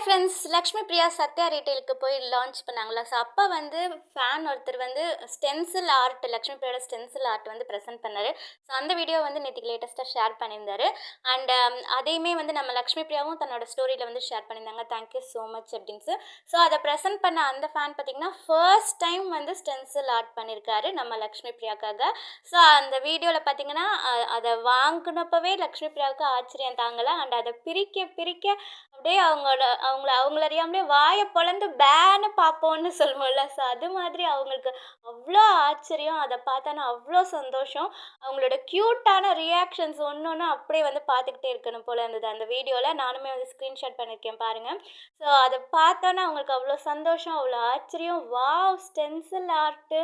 Friends, Lakshmi Priya Sathya ரீட்டெயிலுக்கு போய் launch பண்ணாங்களா? ஸோ அப்போ வந்து ஃபேன் ஒருத்தர் வந்து ஸ்டென்சில் ஆர்ட், லக்ஷ்மி பிரியாவோட ஸ்டென்சில் ஆர்ட் வந்து ப்ரெசென்ட் பண்ணார். ஸோ அந்த வீடியோ வந்து நேற்றுக்கு லேட்டஸ்ட்டாக ஷேர் பண்ணியிருந்தாரு. அண்ட் அதையுமே வந்து நம்ம லக்ஷ்மி பிரியாவும் தன்னோட ஸ்டோரியில் வந்து ஷேர் பண்ணியிருந்தாங்க. தேங்க்யூ ஸோ மச் அப்படின்ட்டு. ஸோ அதை ப்ரெசென்ட் பண்ண அந்த ஃபேன் பார்த்திங்கன்னா ஃபர்ஸ்ட் டைம் வந்து ஸ்டென்சில் ஆர்ட் பண்ணியிருக்காரு நம்ம லக்ஷ்மி பிரியாக்காக. ஸோ அந்த வீடியோவில் பார்த்திங்கன்னா அதை வாங்கினப்பவே லக்ஷ்மி பிரியாவுக்கு ஆச்சரியம் தாங்கலை. அண்ட் அதை பிரிக்க பிரிக்க அப்படியே அவங்கள அறியாமலே வாயை பொளந்து பேன்னு பார்ப்போன்னு சொல்லுவோம்ல. ஸோ அது மாதிரி அவங்களுக்கு அவ்வளோ ஆச்சரியம். அதை பார்த்தானா அவ்வளோ சந்தோஷம். அவங்களோட க்யூட்டான ரியாக்ஷன்ஸ் ஒன்று ஒன்று அப்படியே வந்து பார்த்துக்கிட்டே இருக்கணும் போல் இருந்தது அந்த வீடியோவில். நானுமே வந்து ஸ்க்ரீன்ஷாட் பண்ணியிருக்கேன் பாருங்கள். ஸோ அதை பார்த்தோன்னா அவங்களுக்கு அவ்வளோ சந்தோஷம், அவ்வளோ ஆச்சரியம். வாவ், ஸ்டென்சில் ஆர்ட்டு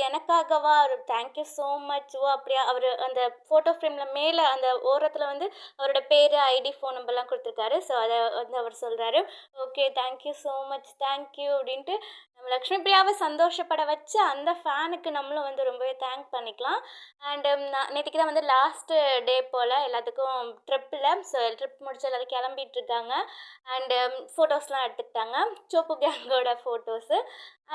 எனக்காகவா? Thank you so much. அப்படியா? அவர் அந்த ஃபோட்டோ ஃப்ரேமில் மேலே அந்த ஓரத்தில் வந்து அவரோட பேர், ஐடி, ஃபோன் நம்பர்லாம் கொடுத்துருக்காரு. ஸோ அதை வந்து அவர் சொல்கிறாரு, okay thank you so much, thank you அப்படின்ட்டு நம்ம லக்ஷ்மி பிரியாவை சந்தோஷப்பட வச்சு அந்த ஃபேனுக்கு நம்மளும் வந்து ரொம்பவே தேங்க் பண்ணிக்கலாம். அண்டு நேற்றுக்கு தான் வந்து லாஸ்ட்டு டே போல் எல்லாத்துக்கும் ட்ரிப்பில். ஸோ ட்ரிப் முடிச்சு எல்லோரும் கிளம்பிட்டு இருக்காங்க. அண்டு ஃபோட்டோஸ்லாம் எடுத்துக்கிட்டாங்க, சோப்பு கேங்கோட ஃபோட்டோஸு.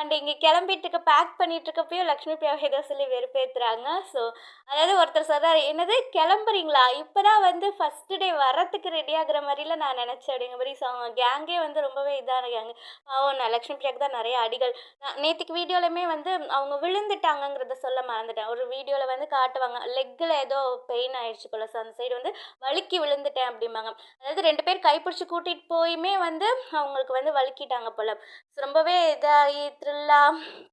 அண்ட் இங்கே கிளம்பிட்டு பேக் பண்ணிட்டு இருக்கப்பயும் லக்ஷ்மி பிரியாவை ஏதோ சொல்லி வெறுப்பேற்றுறாங்க. ஸோ அதாவது ஒருத்தர் சொல்கிறார், என்னது கிளம்புறீங்களா? இப்போ தான் வந்து ஃபஸ்ட்டு டே வரத்துக்கு ரெடி ஆகுற மாதிரில நான் நினச்சேன் அப்படிங்கிற மாதிரி. ஸோ அவங்க கேங்கே வந்து ரொம்பவே இதான கேங்கு. நான் லக்ஷ்மி பிரியாவுக்கு தான் நிறைய அடிகள். நேற்றுக்கு வீடியோலையுமே வந்து அவங்க விழுந்துட்டாங்கங்கிறத சொல்ல மறந்துட்டேன். ஒரு வீடியோவில் வந்து காட்டுவாங்க, லெக்கில் ஏதோ பெயின் ஆயிடுச்சு போல. ஸோ அந்த சைடு வந்து வழுக்கி விழுந்துட்டேன் அப்படிம்பாங்க. அதாவது 2 பேர் கைப்பிடிச்சி கூட்டிகிட்டு போயுமே வந்து அவங்களுக்கு வந்து வழுக்கிட்டாங்க போல. ஸோ ரொம்பவே இதாகி த்ரில்லாக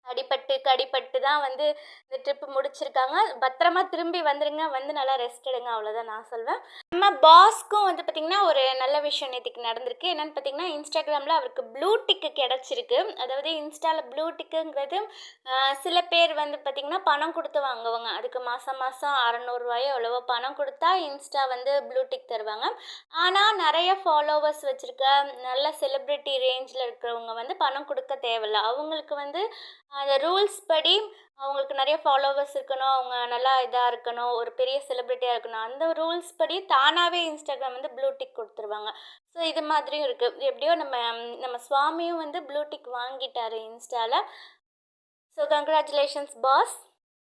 கடிப்பட்டு தான் வந்து இந்த ட்ரிப்பு முடிச்சிருக்காங்க. பத்திரமா திரும்பி வந்துடுங்க, வந்து நல்லா ரெஸ்ட் எடுங்க, அவ்வளோதான் நான் சொல்வேன். நம்ம பாஸ்க்கும் வந்து பார்த்திங்கன்னா ஒரு நல்ல விஷயம் நேற்றுக்கு நடந்திருக்கு. என்னென்னு பார்த்திங்கன்னா, இன்ஸ்டாகிராமில் அவருக்கு ப்ளூ டிக்கு கிடச்சிருக்கு. அதாவது இன்ஸ்டாவில் ப்ளூ டிக்குங்கிறது சில பேர் வந்து பார்த்திங்கன்னா பணம் கொடுத்து வாங்குவாங்க. அதுக்கு மாதம் 600 எவ்வளவோ பணம் கொடுத்தா இன்ஸ்டா வந்து ப்ளூ டிக் தருவாங்க. ஆனால் நிறைய ஃபாலோவர்ஸ் வச்சுருக்க நல்ல செலிப்ரிட்டி ரேஞ்சில் இருக்கிறவங்க வந்து பணம் கொடுக்க தேவையில்லை. அவங்களுக்கு வந்து அந்த ரூல்ஸ் படி அவங்களுக்கு நிறைய ஃபாலோவர்ஸ் இருக்கணும், அவங்க நல்லா இதாக இருக்கணும், ஒரு பெரிய செலிப்ரிட்டியாக இருக்கணும். அந்த ரூல்ஸ் படி தானாகவே இன்ஸ்டாகிராம் வந்து ப்ளூ டிக் கொடுத்துருவாங்க. ஸோ இது மாதிரியும் இருக்குது. எப்படியோ நம்ம சுவாமியும் வந்து ப்ளூ டிக் வாங்கிட்டார் இன்ஸ்டாவில். So congratulations pass.